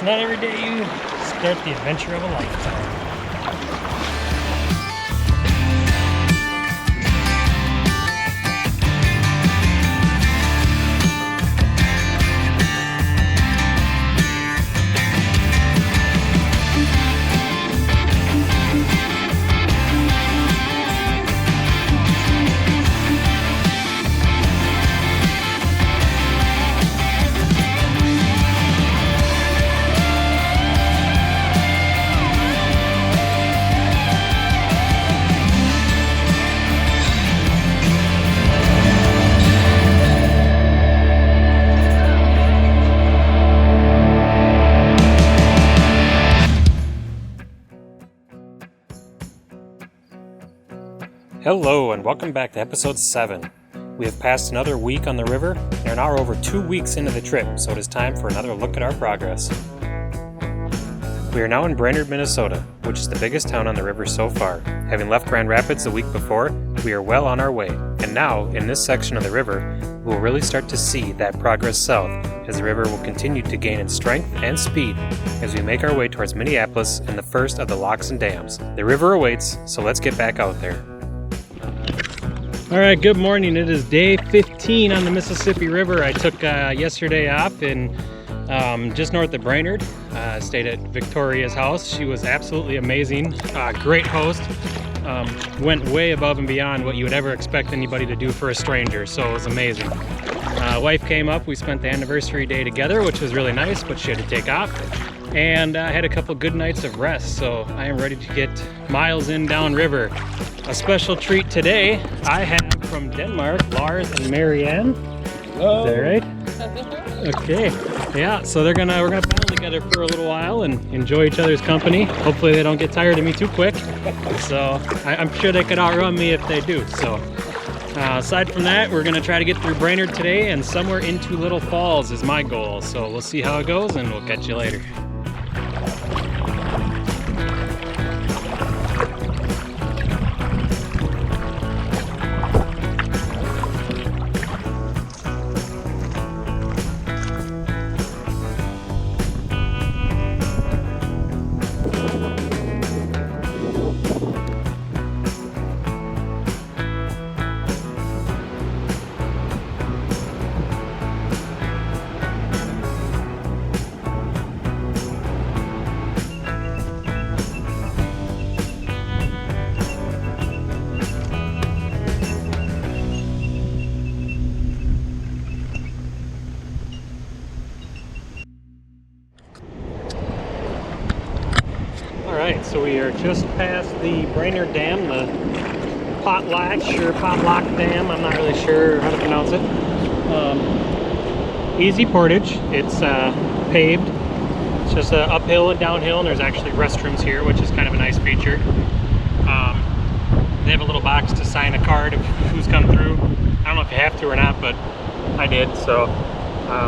It's not every day you start the adventure of a lifetime. Hello and welcome back to episode 7. We have passed another week on the river and are now over 2 weeks into the trip, so it is time for another look at our progress. We are now in Brainerd, Minnesota, which is the biggest town on the river so far. Having left Grand Rapids the week before, we are well on our way, and now, in this section of the river, we will really start to see that progress south as the river will continue to gain in strength and speed as we make our way towards Minneapolis and the first of the locks and dams. The river awaits, so let's get back out there. Alright, good morning. It is day 15 on the Mississippi River. I took yesterday off in just north of Brainerd. Stayed at Victoria's house. She was absolutely amazing. Great host. Went way above and beyond what you would ever expect anybody to do for a stranger, so it was amazing. Wife came up. We spent the anniversary day together, which was really nice, but she had to take off. And I had a couple good nights of rest, so I am ready to get miles in downriver. A special treat today, I have from Denmark, Lars and Marianne. Hello. Is that right? Okay. Yeah, so we're gonna paddle together for a little while and enjoy each other's company. Hopefully they don't get tired of me too quick. So I'm sure they could outrun me if they do. So aside from that, we're gonna try to get through Brainerd today and somewhere into Little Falls is my goal. So we'll see how it goes and we'll catch you later. Alright, so we are just past the Brainerd Dam, the Potlatch or Potlock Dam, I'm not really sure how to pronounce it. Easy portage, it's paved, it's just uphill and downhill, and there's actually restrooms here, which is kind of a nice feature. They have a little box to sign a card of who's come through. I don't know if you have to or not, but I did, so.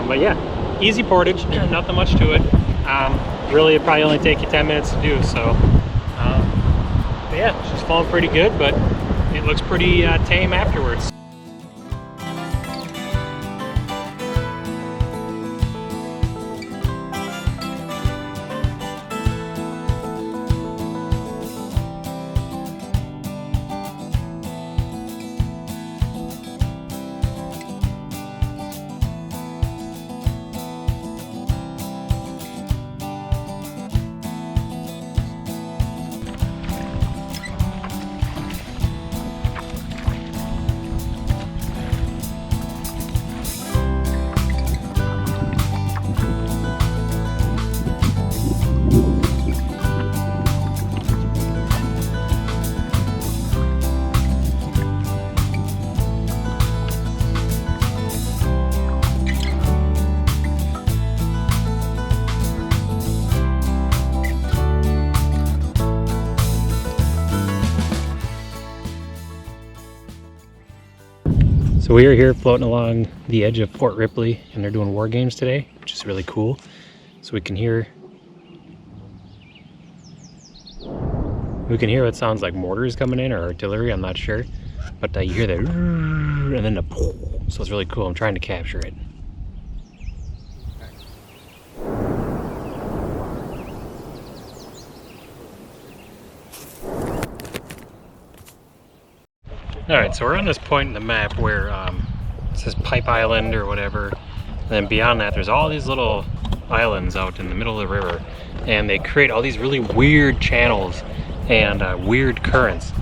But yeah, easy portage, nothing much to it. Really, it'd probably only take you 10 minutes to do, so. But yeah, she's falling pretty good, but it looks pretty tame afterwards. So we are here floating along the edge of Fort Ripley, and they're doing war games today, which is really cool. So we can hear what sounds like mortars coming in or artillery, I'm not sure. But you hear that and then the so it's really cool. I'm trying to capture it. Alright, so we're on this point in the map where it says Pipe Island or whatever. And then beyond that, there's all these little islands out in the middle of the river. And they create all these really weird channels and weird currents.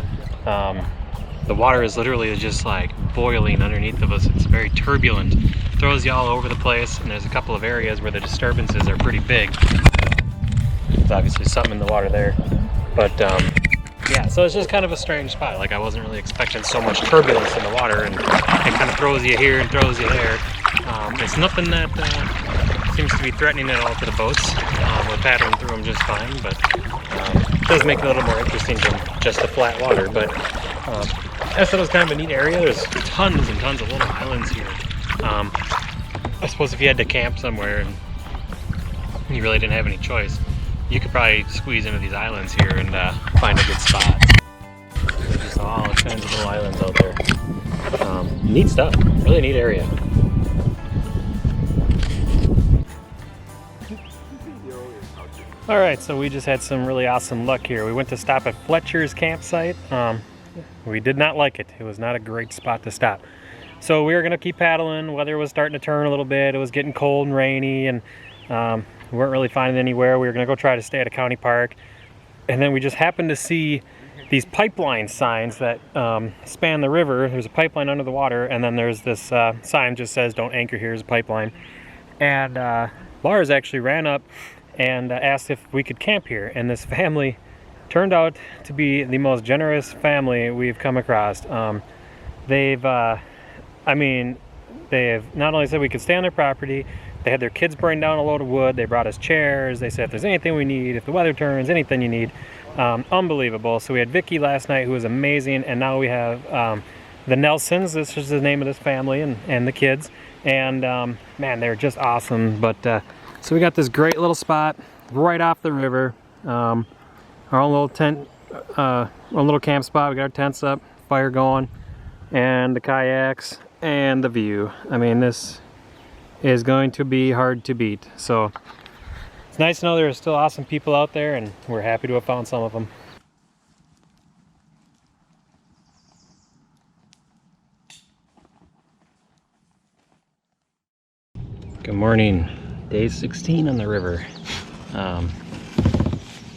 The water is literally just like boiling underneath of us. It's very turbulent. Throws you all over the place, and there's a couple of areas where the disturbances are pretty big. There's obviously something in the water there. But yeah, so it's just kind of a strange spot. Like I wasn't really expecting so much turbulence in the water, and it kind of throws you here and throws you there. It's nothing that seems to be threatening at all to the boats. We're paddling through them just fine, but it does make it a little more interesting than just the flat water. But I thought it was kind of a neat area. There's tons and tons of little islands here. I suppose if you had to camp somewhere and you really didn't have any choice, you could probably squeeze into these islands here and find a good spot. There's just all kinds of little islands out there. Neat stuff, really neat area. Alright, so we just had some really awesome luck here. We went to stop at Fletcher's campsite. We did not like it. It was not a great spot to stop. So we were going to keep paddling. Weather was starting to turn a little bit. It was getting cold and rainy, and we weren't really finding anywhere. We were going to go try to stay at a county park. And then we just happened to see these pipeline signs that span the river. There's a pipeline under the water, and then there's this sign just says, "Don't anchor here," is a pipeline. And Lars actually ran up and asked if we could camp here. And this family turned out to be the most generous family we've come across. They've not only said we could stay on their property, they had their kids bring down a load of wood, they brought us chairs, they said if there's anything we need, if the weather turns, anything you need. Unbelievable. So we had Vicky last night, who was amazing, and now we have the Nelsons, this is the name of this family, and the kids. And man, they're just awesome. But so we got this great little spot right off the river. Our own little tent, our little camp spot. We got our tents up, fire going, and the kayaks, and the view. I mean, this is going to be hard to beat. So it's nice to know there are still awesome people out there, and we're happy to have found some of them. Good morning. Day 16 on the river.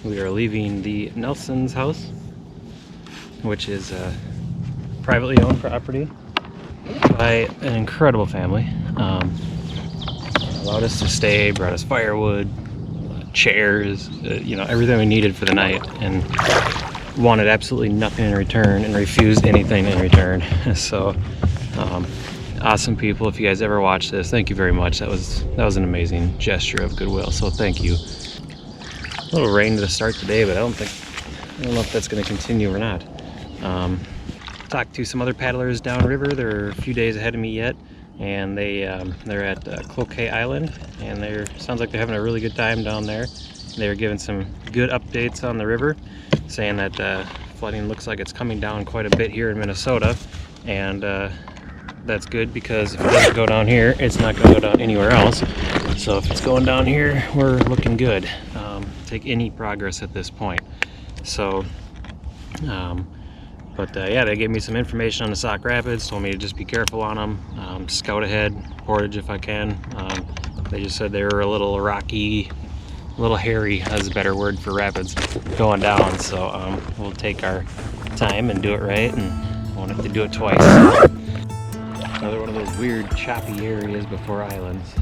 We are leaving the Nelson's house, which is a privately owned property by an incredible family. Allowed us to stay, brought us firewood, chairs, everything we needed for the night, and wanted absolutely nothing in return and refused anything in return. So awesome people. If you guys ever watch this, thank you very much. That was an amazing gesture of goodwill, so thank you. A little rain to start today, but I don't know if that's going to continue or not. Talked to some other paddlers downriver. They're a few days ahead of me yet, and they're at Cloquet Island, and sounds like they're having a really good time down there. They're giving some good updates on the river, saying that flooding looks like it's coming down quite a bit here in Minnesota, and that's good, because if it doesn't go down here, it's not going to go down anywhere else. So if it's going down here, we're looking good. Take any progress at this point. So yeah, they gave me some information on the Sauk Rapids, told me to just be careful on them, scout ahead, portage if I can. They just said they were a little rocky, a little hairy, that's a better word for rapids, going down. So we'll take our time and do it right, and won't have to do it twice. Another one of those weird choppy areas before islands.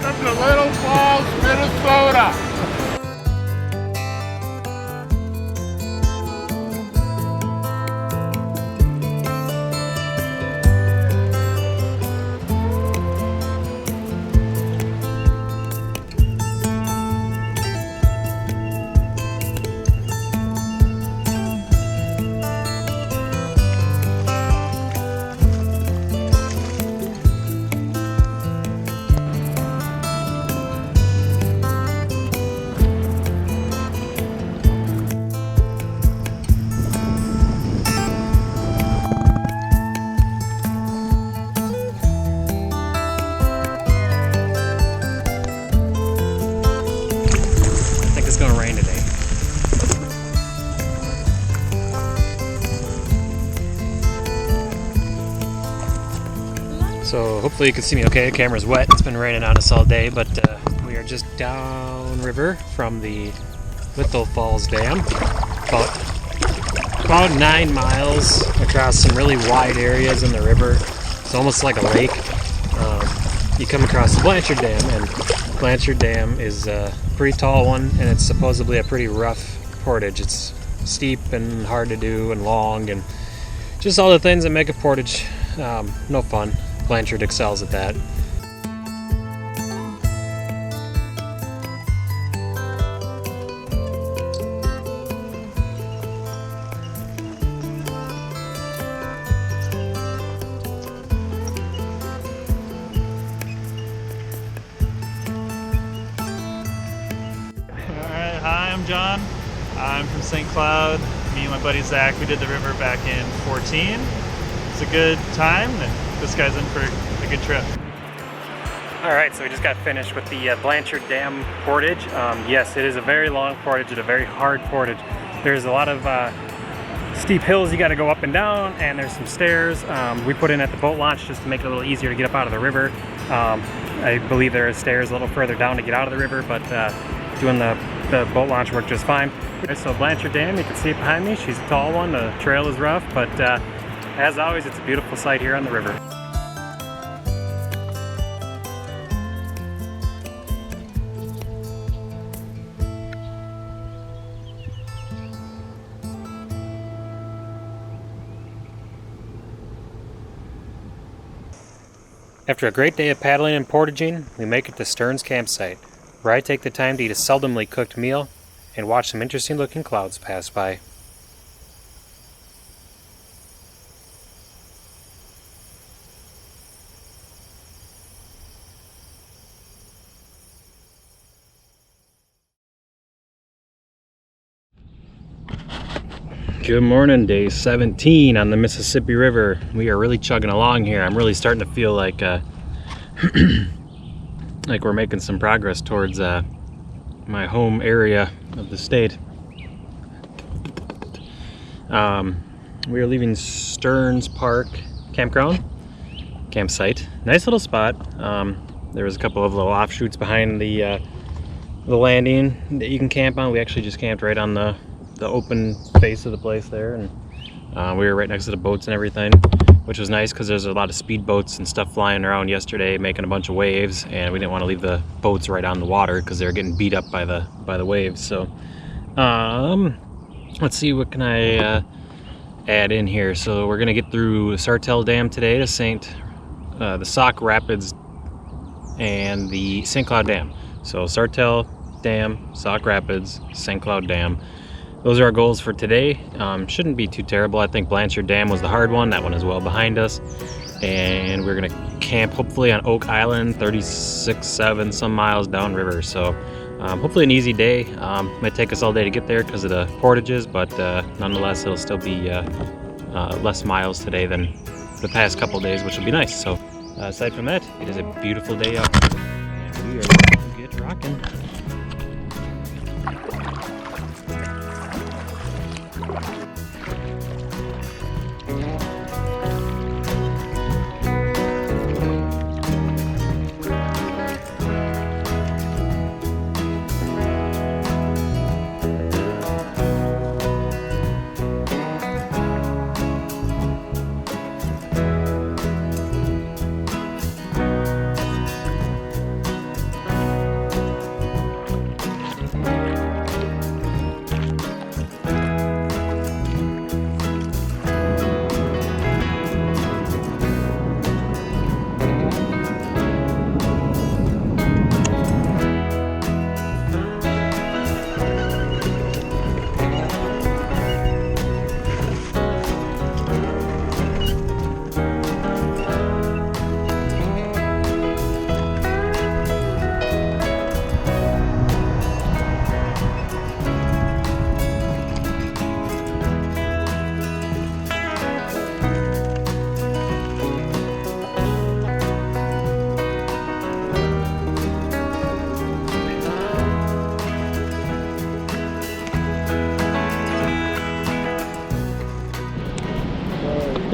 Welcome to Little Falls, Minnesota. So hopefully you can see me okay. The camera's wet. It's been raining on us all day, but we are just downriver from the Little Falls Dam. About 9 miles across some really wide areas in the river. It's almost like a lake. You come across the Brainerd Dam, and Brainerd Dam is a pretty tall one, and it's supposedly a pretty rough portage. It's steep and hard to do and long, and just all the things that make a portage no fun. Brainerd excels at that. Alright, hi, I'm John. I'm from St. Cloud. Me and my buddy Zach, we did the river back in 14. It's a good time, and this guy's in for a good trip. Alright, so we just got finished with the Brainerd Dam portage. Yes, it is a very long portage and a very hard portage. There's a lot of steep hills you got to go up and down, and there's some stairs. We put in at the boat launch just to make it a little easier to get up out of the river. I believe there are stairs a little further down to get out of the river, but doing the boat launch worked just fine. So Brainerd Dam, you can see it behind me. She's a tall one. The trail is rough, but as always, it's a beautiful sight here on the river. After a great day of paddling and portaging, we make it to Stern's campsite, where I take the time to eat a seldomly cooked meal and watch some interesting looking clouds pass by. Good morning, day 17 on the Mississippi River. We are really chugging along here. I'm really starting to feel like like we're making some progress towards my home area of the state. We are leaving Stearns Park campsite. Nice little spot. There was a couple of little offshoots behind the landing that you can camp on. We actually just camped right on the open face of the place there, and we were right next to the boats and everything, which was nice because there's a lot of speed boats and stuff flying around yesterday making a bunch of waves, and we didn't want to leave the boats right on the water because they were getting beat up by the waves. So let's see, what can I add in here. So we're gonna get through Sartell Dam today to the Sauk Rapids and the St. Cloud Dam. So Sartell Dam, Sauk Rapids, St. Cloud Dam. Those are our goals for today. Shouldn't be too terrible. I think Brainerd Dam was the hard one. That one is well behind us. And we're gonna camp hopefully on Oak Island, 7 some miles downriver. So hopefully an easy day. Might take us all day to get there because of the portages, but nonetheless, it'll still be less miles today than the past couple days, which will be nice. So aside from that, it is a beautiful day out, and we are going to get rocking.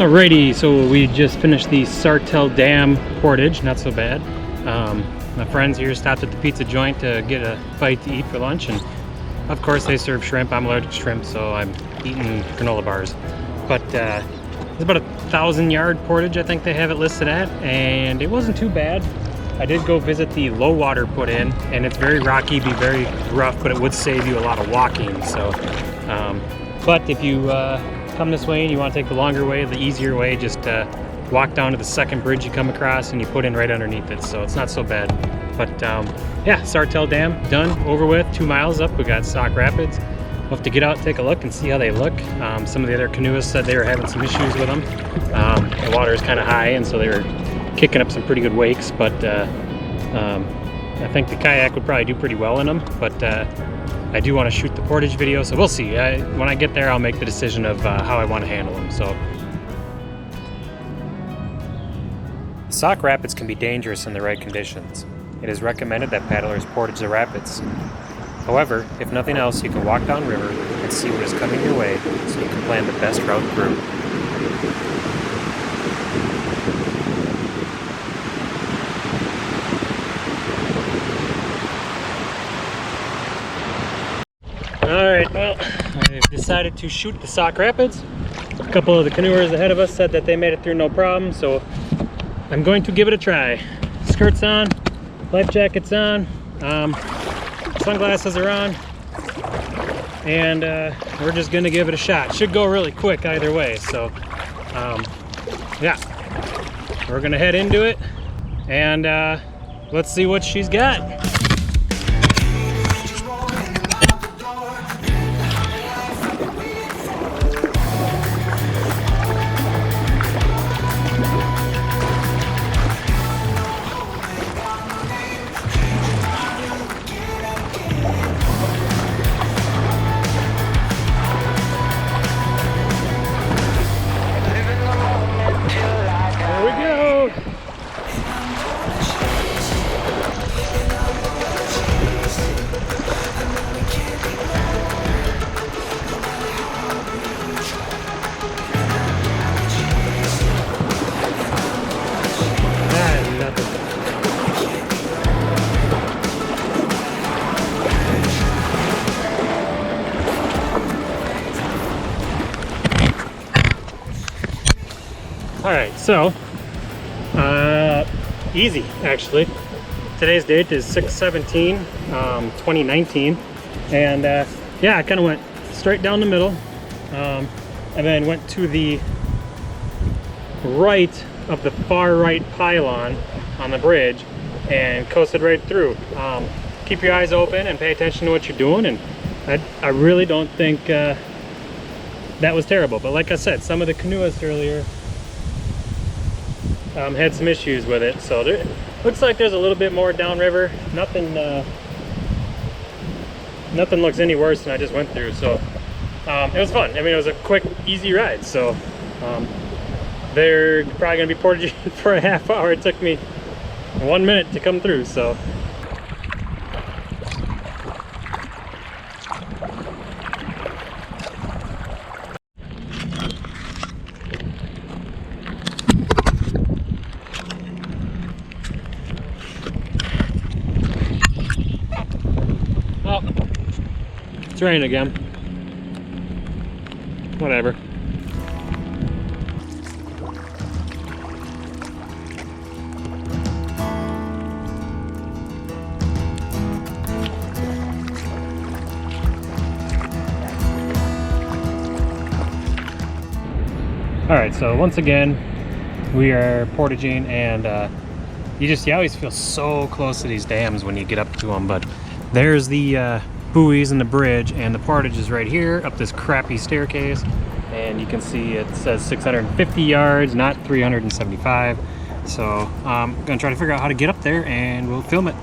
Alrighty, so we just finished the Sartell Dam portage, not so bad. My friends here stopped at the pizza joint to get a bite to eat for lunch, and of course they serve shrimp. I'm allergic to shrimp, so I'm eating granola bars. But it's about a 1,000-yard portage, I think they have it listed at, and it wasn't too bad. I did go visit the low water put in, and it's very rocky, be very rough, but it would save you a lot of walking. So, but if you come this way and you want to take the longer way, the easier way, just walk down to the second bridge you come across and you put in right underneath it, so it's not so bad. But yeah, Sartell Dam done, over with, 2 miles up. We got Sauk Rapids. We'll have to get out, take a look, and see how they look. Some of the other canoeists said they were having some issues with them. The water is kind of high, and so they were kicking up some pretty good wakes, but I think the kayak would probably do pretty well in them. But I do want to shoot the portage video, so we'll see. When I get there, I'll make the decision of how I want to handle them. So, Sauk Rapids can be dangerous in the right conditions. It is recommended that paddlers portage the rapids. However, if nothing else, you can walk downriver and see what is coming your way, so you can plan the best route through. Alright, well, I've decided to shoot the Sauk Rapids. A couple of the canoers ahead of us said that they made it through no problem, so I'm going to give it a try. Skirts on, life jackets on, sunglasses are on, and we're just going to give it a shot. Should go really quick either way, so yeah, we're going to head into it, and let's see what she's got. Alright, so, easy actually. Today's date is 6/17, 2019, and yeah, I kind of went straight down the middle, and then went to the right of the far right pylon on the bridge and coasted right through. Keep your eyes open and pay attention to what you're doing, and I really don't think that was terrible, but like I said, some of the canoeists earlier had some issues with it, so there looks like there's a little bit more downriver. Nothing looks any worse than I just went through, so it was fun. I mean, it was a quick, easy ride, so they're probably gonna be portaging for a half hour. It took me 1 minute to come through, so. It's raining again. Whatever. Alright, so once again, we are portaging, and you always feel so close to these dams when you get up to them, but there's the buoys and the bridge, and the portage is right here up this crappy staircase, and you can see it says 650 yards, not 375. So I'm gonna try to figure out how to get up there, and we'll film it.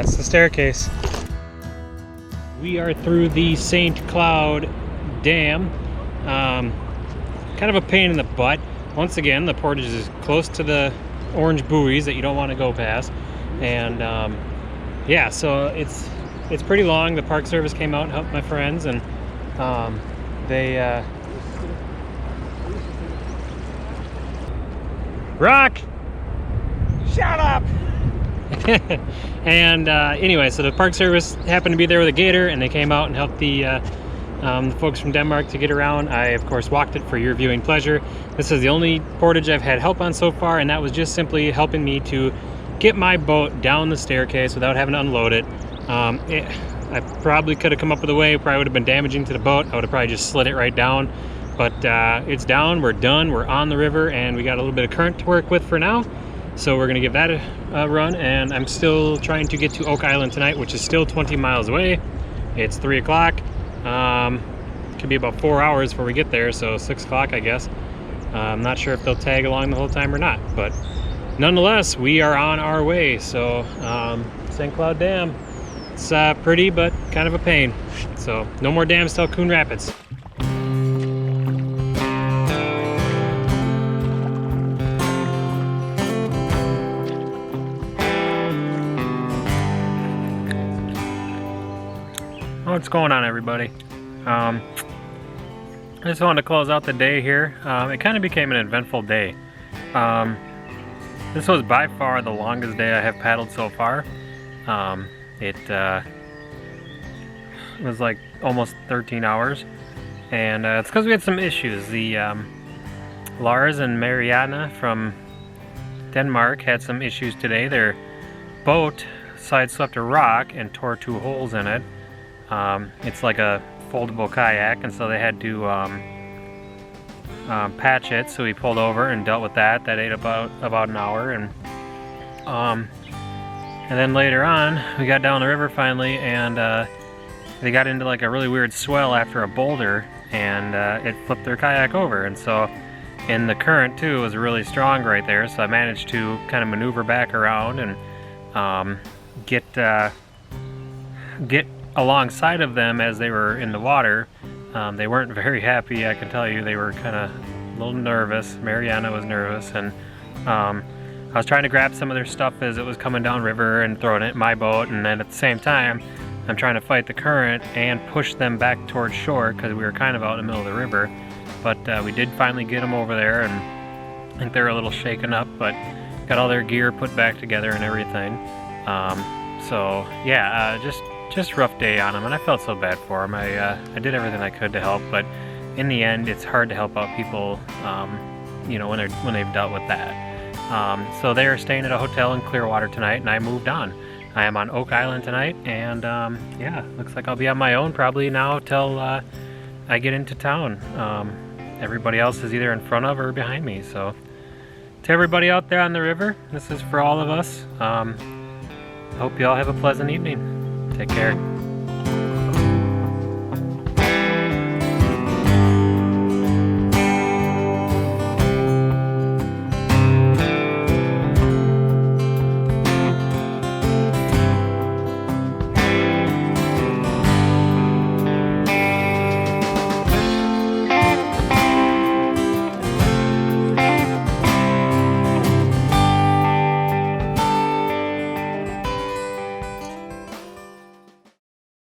That's the staircase. We are through the St. Cloud Dam. Kind of a pain in the butt. Once again, the portage is close to the orange buoys that you don't want to go past. And yeah, so it's pretty long. The Park Service came out and helped my friends, and they Rock! Shut up! And anyway, so the Park Service happened to be there with a gator, and they came out and helped the folks from Denmark to get around. I, of course, walked it for your viewing pleasure. This is the only portage I've had help on so far, and that was just simply helping me to get my boat down the staircase without having to unload it. I probably could have come up with a way, probably would have been damaging to the boat. I would have probably just slid it right down. But it's down, we're done, we're on the river, and we got a little bit of current to work with for now. So we're gonna give that a run, and I'm still trying to get to Oak Island tonight, which is still 20 miles away. It's 3 o'clock. Could be about 4 hours before we get there, so 6 o'clock, I guess. I'm not sure if they'll tag along the whole time or not, but nonetheless, we are on our way. So St. Cloud Dam, it's pretty, but kind of a pain. So no more dams till Coon Rapids. What's going on, everybody? I just wanted to close out the day here. It kind of became an eventful day. This was by far the longest day I have paddled so far. It was like almost 13 hours, and it's because we had some issues. The Lars and Mariana from Denmark had some issues today. Their boat sideswept a rock and tore 2 holes in it. It's like a foldable kayak, and so they had to patch it, so we pulled over and dealt with that. That ate about an hour, and then later on we got down the river finally, and they got into like a really weird swell after a boulder, and it flipped their kayak over, and so in the current too was really strong right there, so I managed to kind of maneuver back around and get alongside of them as they were in the water. They weren't very happy, I can tell you. They were kind of a little nervous. Mariana was nervous, and I was trying to grab some of their stuff as it was coming down river and throwing it in my boat, and then at the same time I'm trying to fight the current and push them back towards shore because we were kind of out in the middle of the river. But we did finally get them over there, and I think they're a little shaken up, but got all their gear put back together and everything. So yeah, just rough day on them, and I felt so bad for them. I did everything I could to help, but in the end, it's hard to help out people, you know, when they've dealt with that. So they are staying at a hotel in Clearwater tonight, and I moved on. I am on Oak Island tonight, and yeah, looks like I'll be on my own probably now till I get into town. Everybody else is either in front of or behind me. So to everybody out there on the river, this is for all of us. Hope you all have a pleasant evening. Take care.